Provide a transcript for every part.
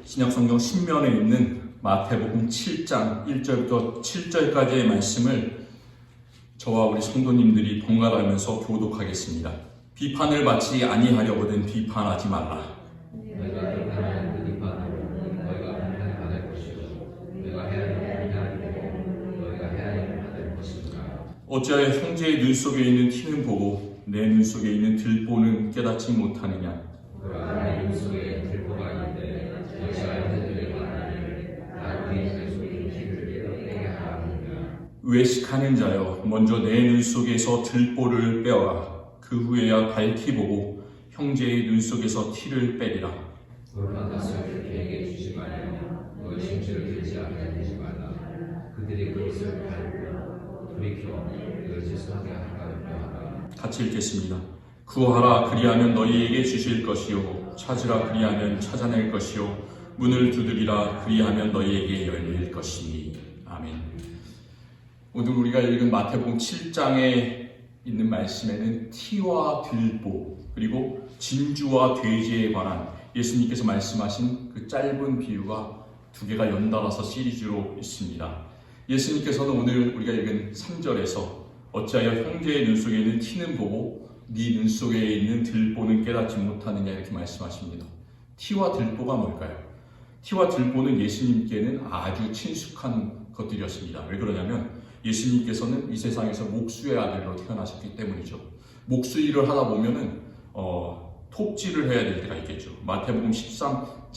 신약성경 신면에 있는 마태복음 7장 1절부터 7절까지의 말씀을 저와 우리 성도님들이 번갈아가면서 교독하겠습니다. 비판을 받지 아니하려거든 비판하지 말라. 내가 비판하는 그 비판으로 너희가 비판받을 것이요 내가 해하는 비판으로 너희가 해하는 것입니다. 어찌하여 형제의 눈 속에 있는 티는 보고 내 눈 속에 있는 들보는 깨닫지 못하느냐. 그러나 내 눈 속에 들보가 있는데 어찌하여 그들의 말하기를 나로 내 속에 티를 빼게 하느냐. 외식하는 자여 먼저 내 눈 속에서 들보를 빼어라. 그 후에야 밝히 보고 형제의 눈 속에서 티를 빼리라. 돌판 것을 그에게 주지 말며 너의 심지를 들지 않게 되지 말라. 그들이 그것을 밟고 돌이켜 너를 질서하게 하여 하라. 같이 읽겠습니다. 구하라 그리하면 너희에게 주실 것이요 찾으라 그리하면 찾아낼 것이요 문을 두드리라 그리하면 너희에게 열릴 것이니. 아멘. 오늘 우리가 읽은 마태복음 7장에 있는 말씀에는 티와 들보 그리고 진주와 돼지에 관한 예수님께서 말씀하신 그 짧은 비유가 두 개가 연달아서 시리즈로 있습니다. 예수님께서는 오늘 우리가 읽은 3절에서 어찌하여 형제의 눈 속에 있는 티는 보고 네 눈 속에 있는 들보는 깨닫지 못하느냐 이렇게 말씀하십니다. 티와 들보가 뭘까요? 티와 들보는 예수님께는 아주 친숙한 것들이었습니다. 왜 그러냐면 예수님께서는 이 세상에서 목수의 아들로 태어나셨기 때문이죠. 목수 일을 하다 보면은 톱질을 해야 될 때가 있겠죠. 마태복음 13장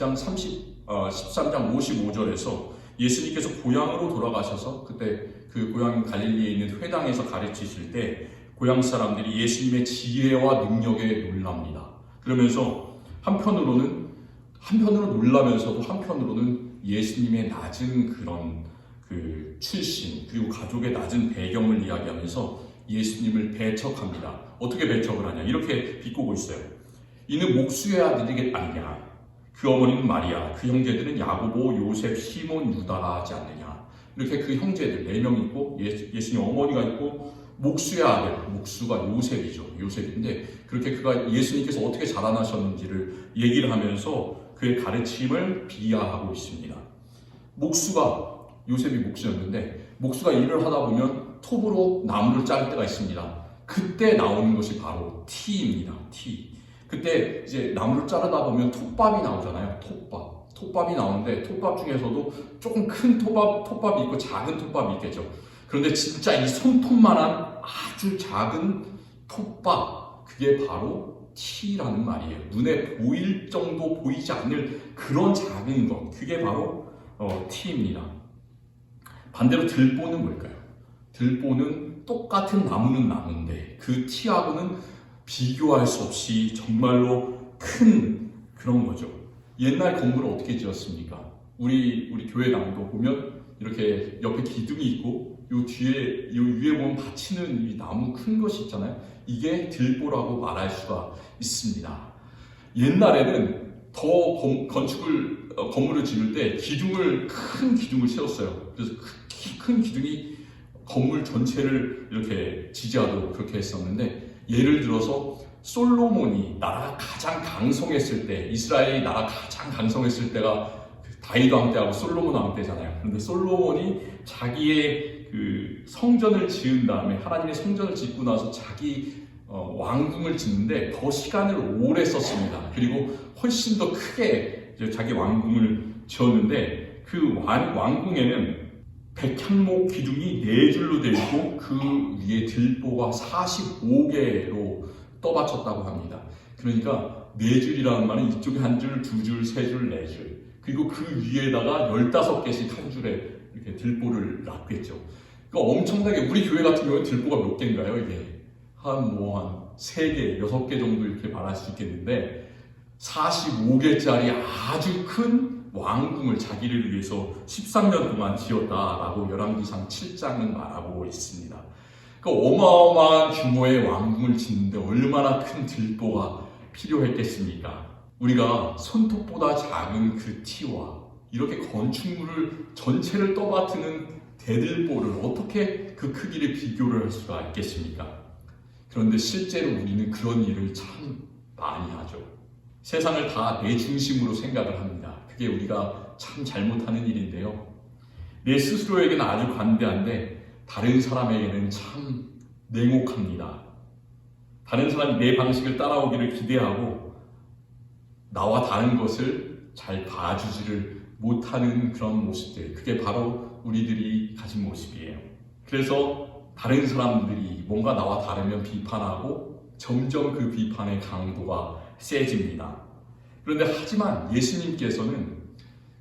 55절에서 예수님께서 고향으로 돌아가셔서 그때 그 고향 갈릴리에 있는 회당에서 가르치실 때 고향 사람들이 예수님의 지혜와 능력에 놀랍니다. 그러면서 한편으로는 놀라면서도 한편으로는 예수님의 낮은 그런 그 출신 그리고 가족의 낮은 배경을 이야기하면서 예수님을 배척합니다. 어떻게 배척을 하냐? 이렇게 비꼬고 있어요. 이는 목수의 아들이 아니냐? 그 어머니는 마리아, 그 형제들은 야고보, 요셉, 시몬, 유다라 하지 않느냐? 이렇게 그 형제들 4명 있고 예수님 어머니가 있고 목수의 아들, 목수가 요셉인데 그렇게 그가 예수님께서 어떻게 자라나셨는지를 얘기를 하면서 그의 가르침을 비하하고 있습니다. 요셉이 목수였는데 목수가 일을 하다 보면 톱으로 나무를 자를 때가 있습니다. 그때 나오는 것이 바로 티입니다. 티. 그때 이제 나무를 자르다 보면 톱밥이 나오잖아요. 톱밥이 나오는데 톱밥 중에서도 조금 큰 톱밥이 있고 작은 톱밥이 있겠죠. 그런데 진짜 이 손톱만한 아주 작은 톱밥, 그게 바로 티라는 말이에요. 눈에 보일 정도 보이지 않을 그런 작은 것, 그게 바로 티입니다. 반대로 들보는 뭘까요? 들보는 똑같은 나무는 나무인데 그 티하고는 비교할 수 없이 정말로 큰 그런 거죠. 옛날 건물을 어떻게 지었습니까? 우리 교회 나무도 보면 이렇게 옆에 기둥이 있고 요 위에 보면 받치는 이 나무 큰 것이 있잖아요. 이게 들보라고 말할 수가 있습니다. 옛날에는 더 건물을 지을 때 큰 기둥을 세웠어요. 그래서 큰 기둥이 건물 전체를 이렇게 지지하도록 그렇게 했었는데 예를 들어서 솔로몬이 나라가 가장 강성했을 때 이스라엘이 나라가 가장 강성했을 때가 다윗 왕 때하고 솔로몬 왕 때잖아요. 그런데 솔로몬이 자기의 그 성전을 지은 다음에 하나님의 성전을 짓고 나서 자기 왕궁을 짓는데 더 시간을 오래 썼습니다. 그리고 훨씬 더 크게 자기 왕궁을 지었는데 그 왕궁에는 백향목 기둥이 4줄로 되어 있고 그 위에 들보가 45개로 떠받쳤다고 합니다. 그러니까 4줄이라는 말은 이쪽에 1줄, 2줄, 3줄, 4줄 그리고 그 위에다가 15개씩 한 줄에 이렇게 들보를 놨겠죠. 그러니까 엄청나게 우리 교회 같은 경우에 들보가 몇 개인가요? 이게 한 3개, 6개 정도 이렇게 말할 수 있겠는데 45개짜리 아주 큰 왕궁을 자기를 위해서 13년 동안 지었다라고 열왕기상 7장은 말하고 있습니다. 그러니까 어마어마한 규모의 왕궁을 짓는데 얼마나 큰 들보가 필요했겠습니까? 우리가 손톱보다 작은 그 티와 이렇게 건축물을 전체를 떠받드는 대들보를 어떻게 그 크기를 비교를 할 수가 있겠습니까? 그런데 실제로 우리는 그런 일을 참 많이 하죠. 세상을 다 내 중심으로 생각을 합니다. 그게 우리가 참 잘못하는 일인데요. 내 스스로에게는 아주 관대한데 다른 사람에게는 참 냉혹합니다. 다른 사람이 내 방식을 따라오기를 기대하고 나와 다른 것을 잘 봐주지를 못하는 그런 모습들, 그게 바로 우리들이 가진 모습이에요. 그래서 다른 사람들이 뭔가 나와 다르면 비판하고 점점 그 비판의 강도가 세집니다. 그런데 하지만 예수님께서는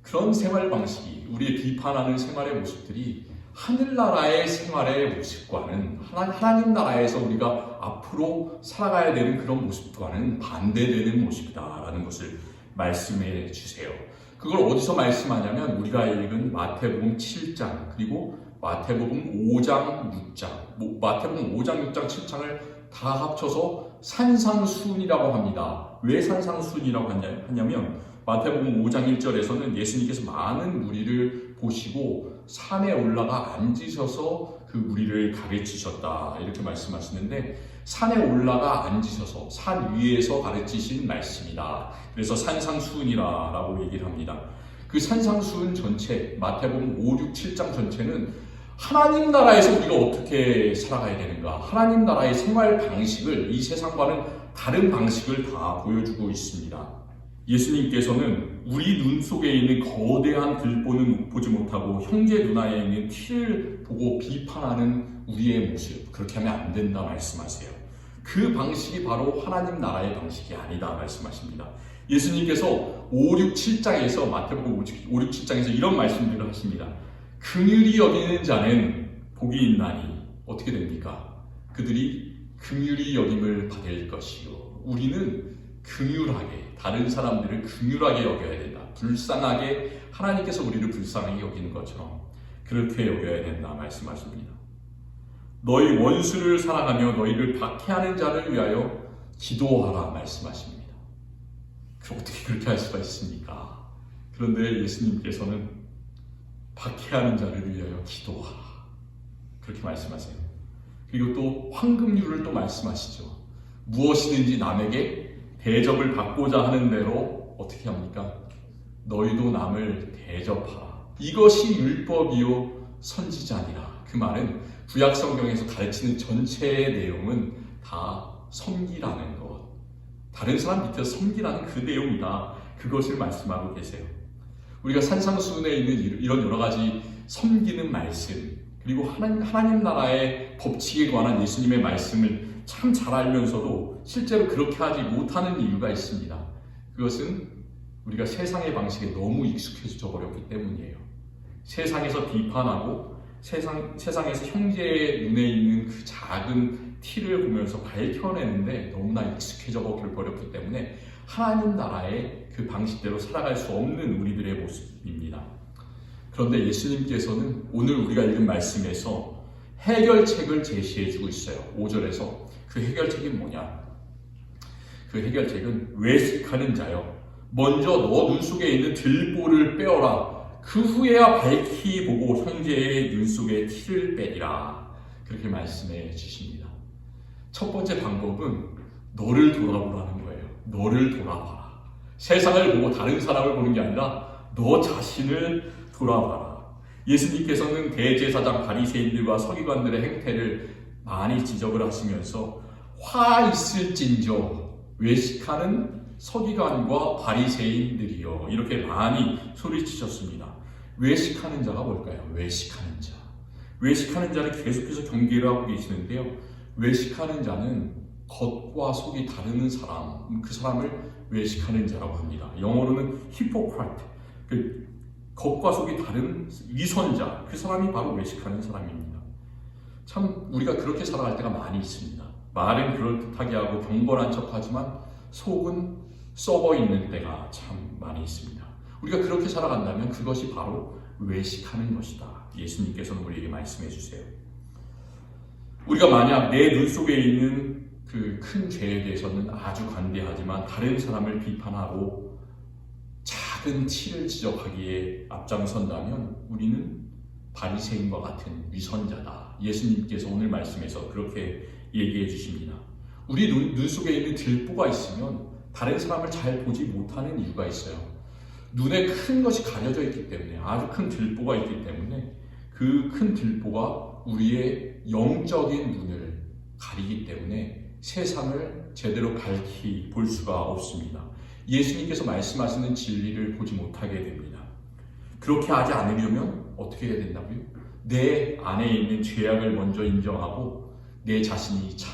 그런 생활 방식이, 우리의 비판하는 생활의 모습들이 하늘나라의 생활의 모습과는, 하나님 나라에서 우리가 앞으로 살아가야 되는 그런 모습과는 반대되는 모습이다라는 것을 말씀해 주세요. 그걸 어디서 말씀하냐면 우리가 읽은 마태복음 7장 그리고 마태복음 5장 6장, 마태복음 5장 6장 7장을 다 합쳐서 산상수훈이라고 합니다. 왜 산상수훈이라고 하냐면 마태복음 5장 1절에서는 예수님께서 많은 무리를 보시고 산에 올라가 앉으셔서 그 무리를 가르치셨다 이렇게 말씀하시는데, 산에 올라가 앉으셔서 산 위에서 가르치신 말씀이다. 그래서 산상수훈이라고 얘기를 합니다. 그 산상수훈 전체, 마태복음 5, 6, 7장 전체는 하나님 나라에서 우리가 어떻게 살아가야 되는가, 하나님 나라의 생활 방식을, 이 세상과는 다른 방식을 다 보여주고 있습니다. 예수님께서는 우리 눈 속에 있는 거대한 들보는 보지 못하고 형제 누나에 있는 티를 보고 비판하는 우리의 모습, 그렇게 하면 안 된다 말씀하세요. 그 방식이 바로 하나님 나라의 방식이 아니다 말씀하십니다. 예수님께서 5, 6, 7장에서 마태복음 5, 6, 7장에서 이런 말씀들을 하십니다. 긍휼히 여기는 자는 복이 있나니 어떻게 됩니까? 그들이 긍휼히 여김을 받을 것이요. 우리는 긍휼하게, 다른 사람들을 긍휼하게 여겨야 된다. 불쌍하게, 하나님께서 우리를 불쌍하게 여기는 것처럼 그렇게 여겨야 된다 말씀하십니다. 너희 원수를 사랑하며 너희를 박해하는 자를 위하여 기도하라 말씀하십니다. 그럼 어떻게 그렇게 할 수가 있습니까? 그런데 예수님께서는 박해하는 자를 위하여 기도하라 그렇게 말씀하세요. 그리고 또 황금률을 또 말씀하시죠. 무엇이든지 남에게 대접을 받고자 하는 대로 어떻게 합니까? 너희도 남을 대접하라. 이것이 율법이요 선지자니라. 그 말은 구약 성경에서 가르치는 전체의 내용은 다 섬기라는 것, 다른 사람 밑에서 섬기라는 그 내용이다. 그것을 말씀하고 계세요. 우리가 산상수훈에 있는 이런 여러 가지 섬기는 말씀, 그리고 하나님 나라의 법칙에 관한 예수님의 말씀을 참 잘 알면서도 실제로 그렇게 하지 못하는 이유가 있습니다. 그것은 우리가 세상의 방식에 너무 익숙해져 버렸기 때문이에요. 세상에서 비판하고 세상에서 형제의 눈에 있는 그 작은 티를 보면서 밝혀내는데 너무나 익숙해져 버렸기 때문에 하나님 나라의 그 방식대로 살아갈 수 없는 우리들의 모습입니다. 그런데 예수님께서는 오늘 우리가 읽은 말씀에서 해결책을 제시해주고 있어요. 5절에서 그 해결책이 뭐냐? 그 해결책은 외식하는 자여, 먼저 너 눈 속에 있는 들보를 빼어라. 그 후에야 밝히 보고 형제의 눈 속에 티를 빼리라. 그렇게 말씀해 주십니다. 첫 번째 방법은 너를 돌아보라는 거예요. 너를 돌아봐라. 세상을 보고 다른 사람을 보는 게 아니라 너 자신을 돌아봐라. 예수님께서는 대제사장 바리새인들과 서기관들의 행태를 많이 지적을 하시면서 화 있을진저 외식하는 서기관과 바리새인들이요, 이렇게 많이 소리치셨습니다. 외식하는 자가 뭘까요? 외식하는 자. 외식하는 자를 계속해서 경계를 하고 계시는데요. 외식하는 자는 겉과 속이 다른 사람, 그 사람을 외식하는 자라고 합니다. 영어로는 hypocrite, 그 겉과 속이 다른 위선자, 그 사람이 바로 외식하는 사람입니다. 참 우리가 그렇게 살아갈 때가 많이 있습니다. 말은 그럴듯하게 하고 경건한 척하지만 속은 썩어 있는 때가 참 많이 있습니다. 우리가 그렇게 살아간다면 그것이 바로 외식하는 것이다. 예수님께서는 우리에게 말씀해 주세요. 우리가 만약 내 눈 속에 있는 그 큰 죄에 대해서는 아주 관대하지만 다른 사람을 비판하고 작은 티를 지적하기에 앞장선다면 우리는 바리새인과 같은 위선자다. 예수님께서 오늘 말씀에서 그렇게 얘기해 주십니다. 우리 눈 속에 있는 들보가 있으면 다른 사람을 잘 보지 못하는 이유가 있어요. 눈에 큰 것이 가려져 있기 때문에, 아주 큰 들보가 있기 때문에 그 큰 들보가 우리의 영적인 눈을 가리기 때문에 세상을 제대로 밝히 볼 수가 없습니다. 예수님께서 말씀하시는 진리를 보지 못하게 됩니다. 그렇게 하지 않으려면 어떻게 해야 된다고요? 내 안에 있는 죄악을 먼저 인정하고 내 자신이 참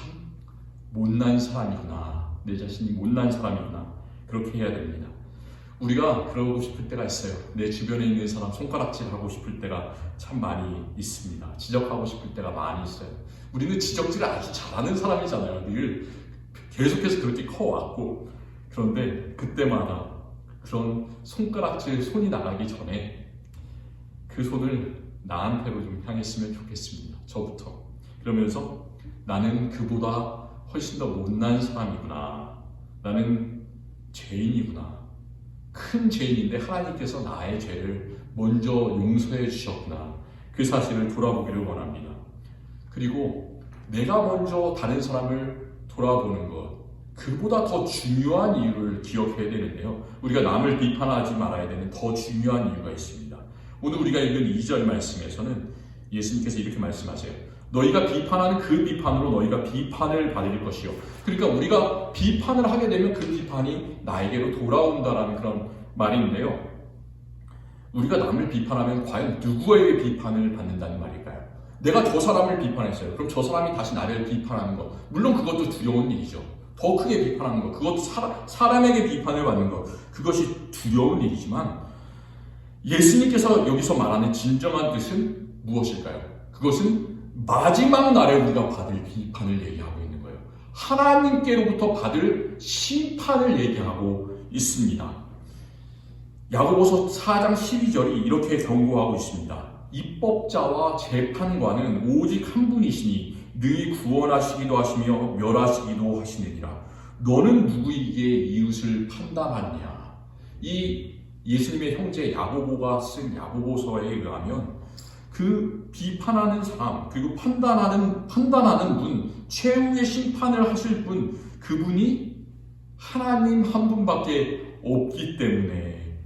못난 사람이구나, 내 자신이 못난 사람이구나, 그렇게 해야 됩니다. 우리가 그러고 싶을 때가 있어요. 내 주변에 있는 사람 손가락질하고 싶을 때가 참 많이 있습니다. 지적하고 싶을 때가 많이 있어요. 우리는 지적질을 아주 잘하는 사람이잖아요. 늘 계속해서 그렇게 커왔고, 그런데 그때마다 그런 손가락질 손이 나가기 전에 그 손을 나한테로 좀 향했으면 좋겠습니다. 저부터. 그러면서 나는 그보다 훨씬 더 못난 사람이구나, 나는 죄인이구나, 큰 죄인인데 하나님께서 나의 죄를 먼저 용서해 주셨구나, 그 사실을 돌아보기를 원합니다. 그리고 내가 먼저 다른 사람을 돌아보는 것, 그보다 더 중요한 이유를 기억해야 되는데요. 우리가 남을 비판하지 말아야 되는 더 중요한 이유가 있습니다. 오늘 우리가 읽은 2절 말씀에서는 예수님께서 이렇게 말씀하세요. 너희가 비판하는 그 비판으로 너희가 비판을 받을 것이요. 그러니까 우리가 비판을 하게 되면 그 비판이 나에게로 돌아온다라는 그런 말인데요. 우리가 남을 비판하면 과연 누구에게 비판을 받는다는 말일까요? 내가 저 사람을 비판했어요. 그럼 저 사람이 다시 나를 비판하는 것, 물론 그것도 두려운 일이죠. 더 크게 비판하는 것, 그것도 사람에게 비판을 받는 것, 그것이 두려운 일이지만 예수님께서 여기서 말하는 진정한 뜻은 무엇일까요? 그것은 마지막 날에 우리가 받을 비판을 얘기하고 있는 거예요. 하나님께로부터 받을 심판을 얘기하고 있습니다. 야고보서 4장 12절이 이렇게 경고하고 있습니다. 입법자와 재판관은 오직 한 분이시니 능히 구원하시기도 하시며 멸하시기도 하시느니라. 너는 누구에게 이웃을 판단하느냐? 이 예수님의 형제 야고보가 쓴 야고보서에 의하면 그 비판하는 사람, 그리고 판단하는 분, 최후의 심판을 하실 분, 그분이 하나님 한 분밖에 없기 때문에,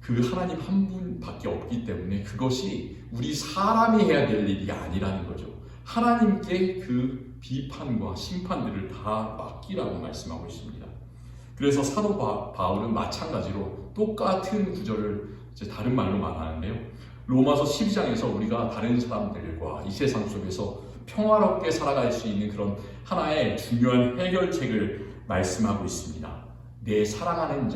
그 하나님 한 분밖에 없기 때문에 그것이 우리 사람이 해야 될 일이 아니라는 거죠. 하나님께 그 비판과 심판들을 다 맡기라고 말씀하고 있습니다. 그래서 사도 바울은 마찬가지로 똑같은 구절을 이제 다른 말로 말하는데요. 로마서 12장에서 우리가 다른 사람들과 이 세상 속에서 평화롭게 살아갈 수 있는 그런 하나의 중요한 해결책을 말씀하고 있습니다. 내 사랑하는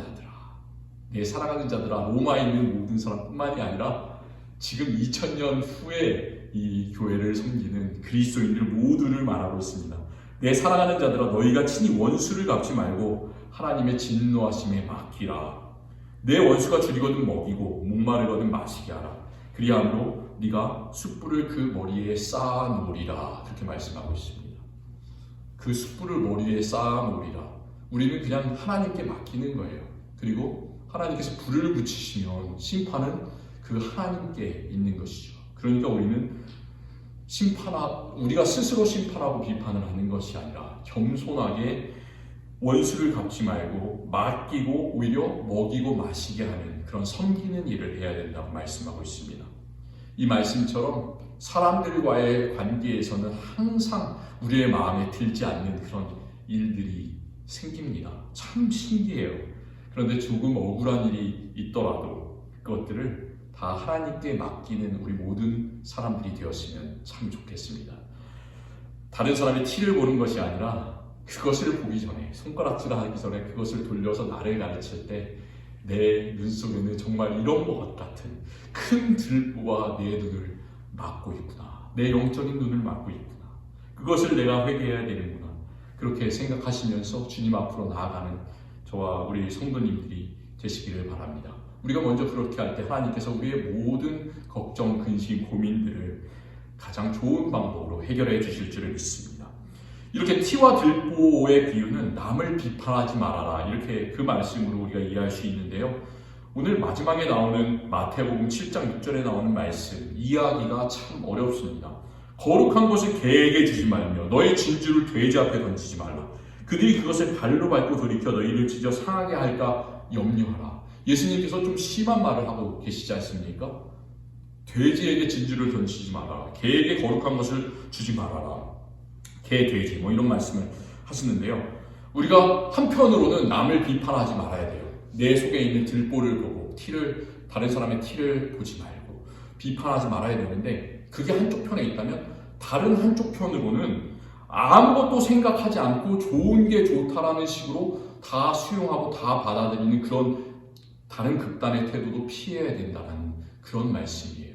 자들아, 로마에 있는 모든 사람뿐만이 아니라 지금 2000년 후에 이 교회를 섬기는 그리스도인들 모두를 말하고 있습니다. 내 사랑하는 자들아, 너희가 친히 원수를 갚지 말고 하나님의 진노하심에 맡기라. 내 원수가 줄이거든 먹이고 목마르거든 마시게 하라. 그리함으로 네가 숯불을 그 머리에 쌓아 놓으리라. 그렇게 말씀하고 있습니다. 그 숯불을 머리에 쌓아 놓으리라. 우리는 그냥 하나님께 맡기는 거예요. 그리고 하나님께서 불을 붙이시면 심판은 그 하나님께 있는 것이죠. 그러니까 우리는 우리가 스스로 심판하고 비판을 하는 것이 아니라 겸손하게 원수를 갚지 말고 맡기고 오히려 먹이고 마시게 하는 그런 섬기는 일을 해야 된다고 말씀하고 있습니다. 이 말씀처럼 사람들과의 관계에서는 항상 우리의 마음에 들지 않는 그런 일들이 생깁니다. 참 신기해요. 그런데 조금 억울한 일이 있더라도 그것들을 다 하나님께 맡기는 우리 모든 사람들이 되었으면 참 좋겠습니다. 다른 사람의 티를 보는 것이 아니라 그것을 보기 전에, 손가락질 하기 전에 그것을 돌려서 나를 가르칠 때 내 눈 속에는 정말 이런 것 같은 큰 들보가 내 눈을 막고 있구나. 내 영적인 눈을 막고 있구나. 그것을 내가 회개해야 되는구나. 그렇게 생각하시면서 주님 앞으로 나아가는 저와 우리 성도님들이 되시기를 바랍니다. 우리가 먼저 그렇게 할 때 하나님께서 우리의 모든 걱정, 근심, 고민들을 가장 좋은 방법으로 해결해 주실 줄을 믿습니다. 이렇게 티와 들보의 비유는 남을 비판하지 말아라, 이렇게 그 말씀으로 우리가 이해할 수 있는데요. 오늘 마지막에 나오는 마태복음 7장 6절에 나오는 말씀, 이야기가 참 어렵습니다. 거룩한 것을 개에게 주지 말며 너의 진주를 돼지 앞에 던지지 말라. 그들이 그것을 발로 밟고 돌이켜 너희를 찢어 상하게 할까 염려하라. 예수님께서 좀 심한 말을 하고 계시지 않습니까? 돼지에게 진주를 던지지 말아라. 개에게 거룩한 것을 주지 말아라. 개, 돼지 뭐 이런 말씀을 하시는데요. 우리가 한편으로는 남을 비판하지 말아야 돼요. 내 속에 있는 들보를 보고 다른 사람의 티를 보지 말고 비판하지 말아야 되는데, 그게 한쪽 편에 있다면 다른 한쪽 편으로는 아무것도 생각하지 않고 좋은 게 좋다라는 식으로 다 수용하고 다 받아들이는 그런 다른 극단의 태도도 피해야 된다는 그런 말씀이에요.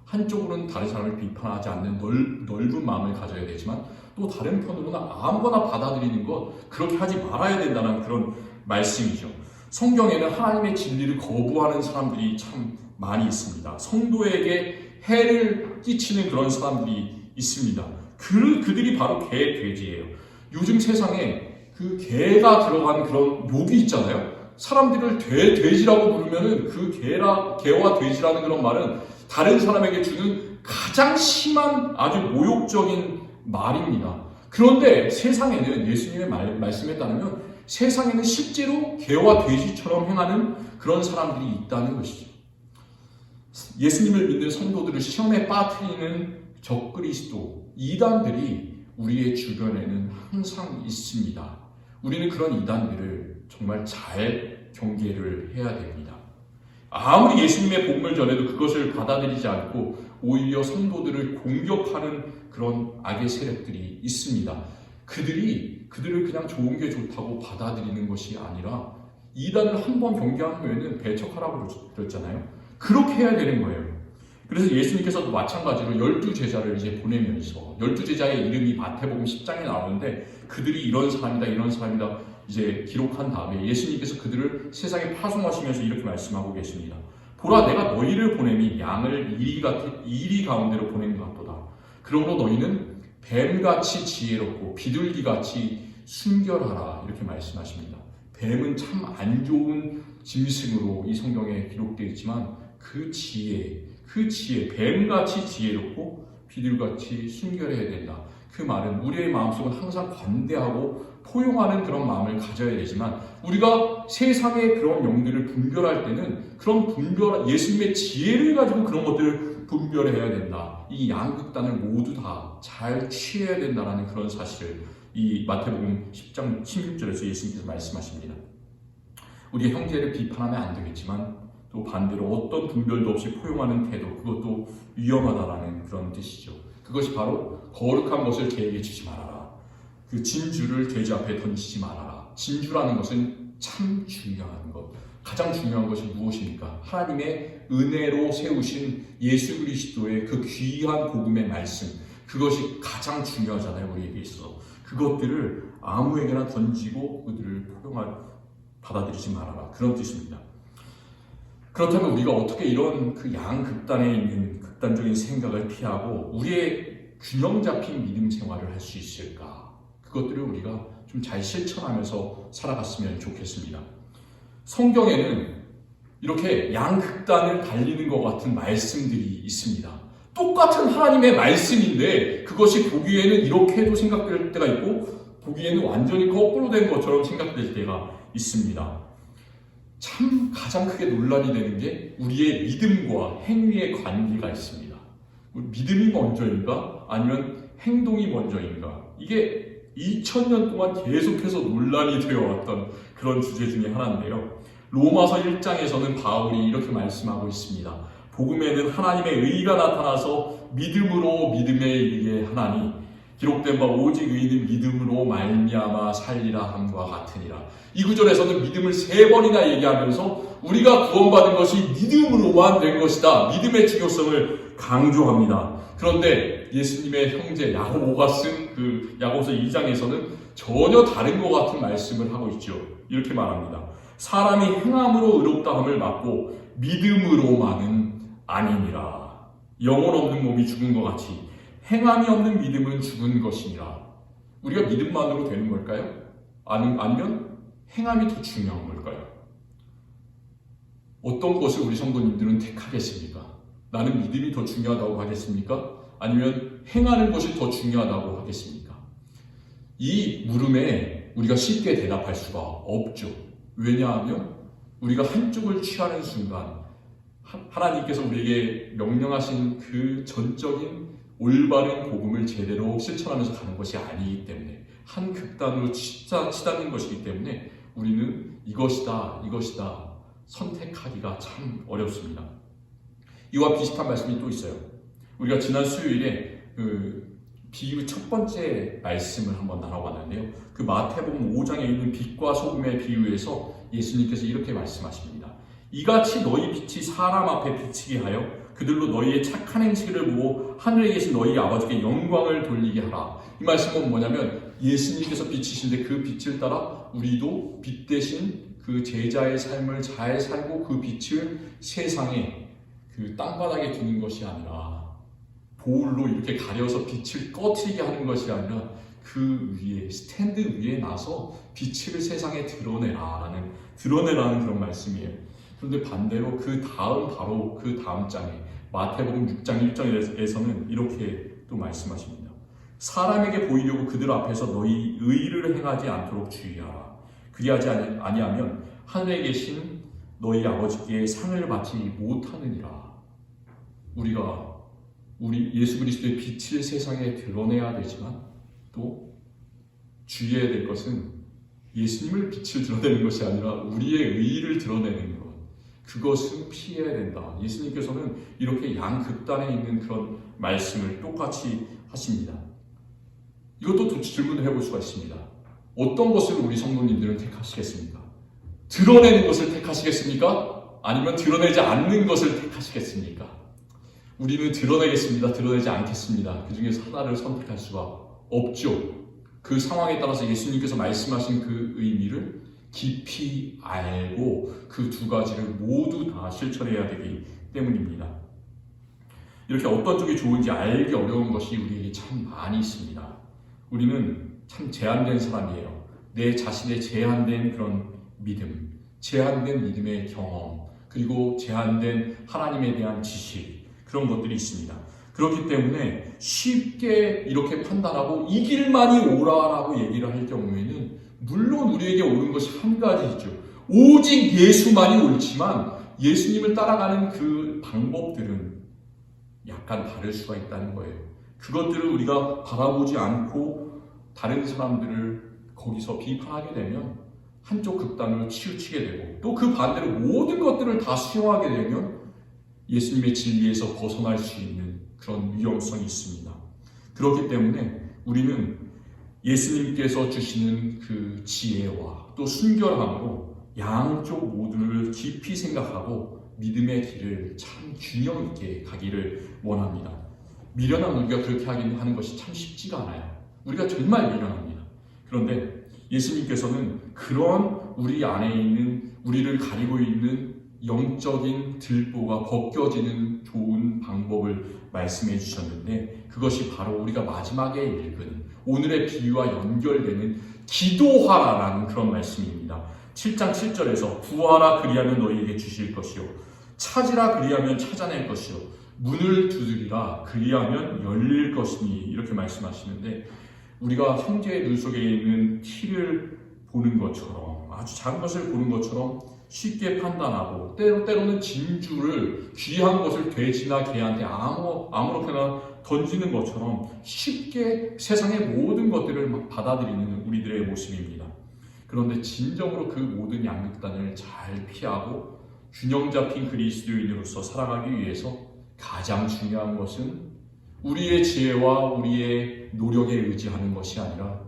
한쪽으로는 다른 사람을 비판하지 않는 넓은 마음을 가져야 되지만, 또 다른 편으로는 아무거나 받아들이는 것, 그렇게 하지 말아야 된다는 그런 말씀이죠. 성경에는 하나님의 진리를 거부하는 사람들이 참 많이 있습니다. 성도에게 해를 끼치는 그런 사람들이 있습니다. 그들이 바로 개, 돼지예요. 요즘 세상에 그 개가 들어간 그런 욕이 있잖아요. 사람들을 돼지라고 부르면은 그 개와 돼지라는 그런 말은 다른 사람에게 주는 가장 심한 아주 모욕적인 말입니다. 그런데 세상에는 예수님의 말씀에 따르면 세상에는 실제로 개와 돼지처럼 행하는 그런 사람들이 있다는 것이죠. 예수님을 믿는 성도들을 시험에 빠뜨리는 적그리스도, 이단들이 우리의 주변에는 항상 있습니다. 우리는 그런 이단들을 정말 잘 경계를 해야 됩니다. 아무리 예수님의 복음을 전해도 그것을 받아들이지 않고 오히려 성도들을 공격하는 그런 악의 세력들이 있습니다. 그들을 그냥 좋은 게 좋다고 받아들이는 것이 아니라 이단을 한번 경계한 후에는 배척하라고 그랬잖아요. 그렇게 해야 되는 거예요. 그래서 예수님께서도 마찬가지로 12제자를 이제 보내면서 12제자의 이름이 마태복음 10장에 나오는데, 그들이 이런 사람이다 이제 기록한 다음에 예수님께서 그들을 세상에 파송하시면서 이렇게 말씀하고 계십니다. 보라, 내가 너희를 보내니 양을 이리 가운데로 보낸 것 같도다. 그러므로 너희는 뱀같이 지혜롭고 비둘기같이 순결하라, 이렇게 말씀하십니다. 뱀은 참 안 좋은 짐승으로 이 성경에 기록되어 있지만 그 지혜, 뱀같이 지혜롭고 비둘기같이 순결해야 된다. 그 말은 우리의 마음속은 항상 관대하고 포용하는 그런 마음을 가져야 되지만, 우리가 세상의 그런 영들을 분별할 때는 예수님의 지혜를 가지고 그런 것들을 분별해야 된다. 이 양극단을 모두 다 잘 취해야 된다는 그런 사실을 이 마태복음 10장 16절에서 예수님께서 말씀하십니다. 우리 형제를 비판하면 안 되겠지만 또 반대로 어떤 분별도 없이 포용하는 태도, 그것도 위험하다라는 그런 뜻이죠. 그것이 바로 거룩한 것을 개에게 주지 말아라. 그 진주를 돼지 앞에 던지지 말아라. 진주라는 것은 참 중요한 것. 가장 중요한 것이 무엇입니까? 하나님의 은혜로 세우신 예수 그리스도의 그 귀한 복음의 말씀. 그것이 가장 중요하잖아요, 우리에게 있어서. 그것들을 아무에게나 던지고 그들을 받아들이지 말아라. 그런 뜻입니다. 그렇다면 우리가 어떻게 이런 그 양극단에 있는 극단적인 생각을 피하고 우리의 균형 잡힌 믿음 생활을 할 수 있을까? 그것들을 우리가 좀 잘 실천하면서 살아갔으면 좋겠습니다. 성경에는 이렇게 양극단을 달리는 것 같은 말씀들이 있습니다. 똑같은 하나님의 말씀인데 그것이 보기에는 이렇게도 생각될 때가 있고 보기에는 완전히 거꾸로 된 것처럼 생각될 때가 있습니다. 참 가장 크게 논란이 되는 게 우리의 믿음과 행위의 관계가 있습니다. 믿음이 먼저인가? 아니면 행동이 먼저인가? 이게 2000년 동안 계속해서 논란이 되어왔던 그런 주제 중에 하나인데요. 로마서 1장에서는 바울이 이렇게 말씀하고 있습니다. 복음에는 하나님의 의가 나타나서 믿음으로 믿음에 이르게 하나니 기록된 바 오직 의인은 믿음으로 말미암아 살리라 함과 같으니라. 이 구절에서는 믿음을 3번이나 얘기하면서 우리가 구원받은 것이 믿음으로만 된 것이다. 믿음의 중요성을 강조합니다. 그런데 예수님의 형제 야고보가 쓴 그 야고보서 2장에서는 전혀 다른 것 같은 말씀을 하고 있죠. 이렇게 말합니다. 사람이 행함으로 의롭다함을 받고 믿음으로만은 아니니라. 영혼 없는 몸이 죽은 것 같이 행함이 없는 믿음은 죽은 것이니라. 우리가 믿음만으로 되는 걸까요? 아니면 행함이 더 중요한 걸까요? 어떤 것을 우리 성도님들은 택하겠습니까? 나는 믿음이 더 중요하다고 하겠습니까? 아니면 행하는 것이 더 중요하다고 하겠습니까? 이 물음에 우리가 쉽게 대답할 수가 없죠. 왜냐하면 우리가 한쪽을 취하는 순간 하나님께서 우리에게 명령하신 그 전적인 올바른 복음을 제대로 실천하면서 가는 것이 아니기 때문에 한 극단으로 치닫는 것이기 때문에 우리는 이것이다 선택하기가 참 어렵습니다. 이와 비슷한 말씀이 또 있어요. 우리가 지난 수요일에 그 비유 첫 번째 말씀을 한번 나눠봤는데요. 그 마태복음 5장에 있는 빛과 소금의 비유에서 예수님께서 이렇게 말씀하십니다. 이같이 너희 빛이 사람 앞에 비치게 하여 그들로 너희의 착한 행실을 보고 하늘에 계신 너희 아버지께 영광을 돌리게 하라. 이 말씀은 뭐냐면 예수님께서 빛이신데 그 빛을 따라 우리도 빛 대신 그 제자의 삶을 잘 살고 그 빛을 세상에 그 땅바닥에 두는 것이 아니라 보울로 이렇게 가려서 빛을 꺼트리게 하는 것이 아니라 그 위에 스탠드 위에 나서 빛을 세상에 드러내라는 그런 말씀이에요. 그런데 반대로 바로 그 다음 장에 마태복음 6장 1절에서는 이렇게 또 말씀하십니다. 사람에게 보이려고 그들 앞에서 너희 의를 행하지 않도록 주의하라. 그리하지 아니하면 하늘에 계신 너희 아버지께 상을 받지 못하느니라. 우리 예수 그리스도의 빛을 세상에 드러내야 되지만 또 주의해야 될 것은 예수님을 빛을 드러내는 것이 아니라 우리의 의를 드러내는 것. 그것은 피해야 된다. 예수님께서는 이렇게 양극단에 있는 그런 말씀을 똑같이 하십니다. 이것도 질문을 해볼 수가 있습니다. 어떤 것을 우리 성도님들은 택하시겠습니까? 드러내는 것을 택하시겠습니까? 아니면 드러내지 않는 것을 택하시겠습니까? 우리는 드러내겠습니다. 드러내지 않겠습니다. 그 중에서 하나를 선택할 수가 없죠. 그 상황에 따라서 예수님께서 말씀하신 그 의미를 깊이 알고 그 두 가지를 모두 다 실천해야 되기 때문입니다. 이렇게 어떤 쪽이 좋은지 알기 어려운 것이 우리에게 참 많이 있습니다. 우리는 참 제한된 사람이에요. 내 자신의 제한된 그런 믿음, 제한된 믿음의 경험, 그리고 제한된 하나님에 대한 지식, 그런 것들이 있습니다. 그렇기 때문에 쉽게 이렇게 판단하고 이 길만이 옳아라고 얘기를 할 경우에는 물론 우리에게 옳은 것이 한 가지죠. 오직 예수만이 옳지만 예수님을 따라가는 그 방법들은 약간 다를 수가 있다는 거예요. 그것들을 우리가 바라보지 않고 다른 사람들을 거기서 비판하게 되면 한쪽 극단으로 치우치게 되고 또 그 반대로 모든 것들을 다 수용하게 되면 예수님의 진리에서 벗어날 수 있는 그런 위험성이 있습니다. 그렇기 때문에 우리는 예수님께서 주시는 그 지혜와 또 순결함으로 양쪽 모두를 깊이 생각하고 믿음의 길을 참 균형 있게 가기를 원합니다. 미련한 우리가 그렇게 하는 것이 참 쉽지가 않아요. 우리가 정말 미련합니다. 그런데 예수님께서는 그런 우리 안에 있는 우리를 가리고 있는 영적인 들보가 벗겨지는 좋은 방법을 말씀해 주셨는데 그것이 바로 우리가 마지막에 읽은 오늘의 비유와 연결되는 기도하라라는 그런 말씀입니다. 7장 7절에서 구하라 그리하면 너희에게 주실 것이요 찾으라 그리하면 찾아낼 것이요 문을 두드리라 그리하면 열릴 것이니 이렇게 말씀하시는데 우리가 형제의 눈 속에 있는 티를 보는 것처럼 아주 작은 것을 보는 것처럼 쉽게 판단하고 때로는 진주를 귀한 것을 돼지나 개한테 아무렇게나 던지는 것처럼 쉽게 세상의 모든 것들을 막 받아들이는 우리들의 모습입니다. 그런데 진정으로 그 모든 양극단을 잘 피하고 균형 잡힌 그리스도인으로서 살아가기 위해서 가장 중요한 것은 우리의 지혜와 우리의 노력에 의지하는 것이 아니라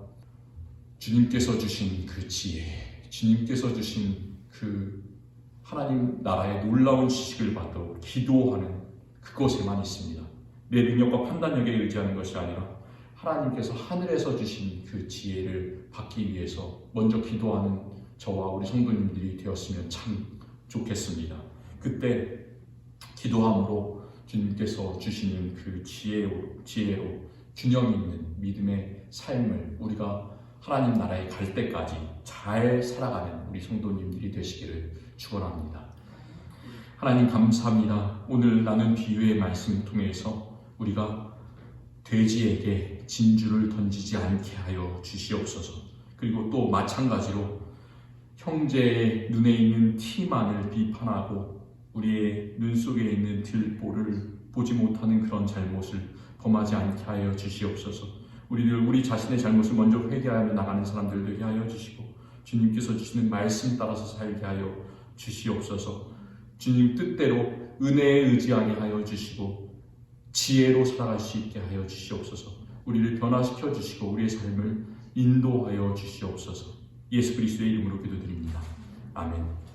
주님께서 주신 그 지혜, 주님께서 주신 그 하나님 나라의 놀라운 지식을 받고 기도하는 그것에만 있습니다. 내 능력과 판단력에 의지하는 것이 아니라 하나님께서 하늘에서 주신 그 지혜를 받기 위해서 먼저 기도하는 저와 우리 성도님들이 되었으면 참 좋겠습니다. 그때 기도함으로 주님께서 주시는 그 지혜로 균형 있는 믿음의 삶을 우리가 하나님 나라에 갈 때까지 잘 살아가는 우리 성도님들이 되시기를 축원합니다. 하나님 감사합니다. 오늘 나눈 비유의 말씀 통해서 우리가 돼지에게 진주를 던지지 않게 하여 주시옵소서. 그리고 또 마찬가지로 형제의 눈에 있는 티만을 비판하고 우리의 눈 속에 있는 들보를 보지 못하는 그런 잘못을 범하지 않게 하여 주시옵소서. 우리 자신의 잘못을 먼저 회개하며 나가는 사람들 되게 하여 주시고 주님께서 주시는 말씀 따라서 살게 하여 주시옵소서. 주님 뜻대로 은혜에 의지하게 하여 주시고 지혜로 살아갈 수 있게 하여 주시옵소서. 우리를 변화시켜 주시고 우리의 삶을 인도하여 주시옵소서. 예수 그리스도의 이름으로 기도드립니다. 아멘.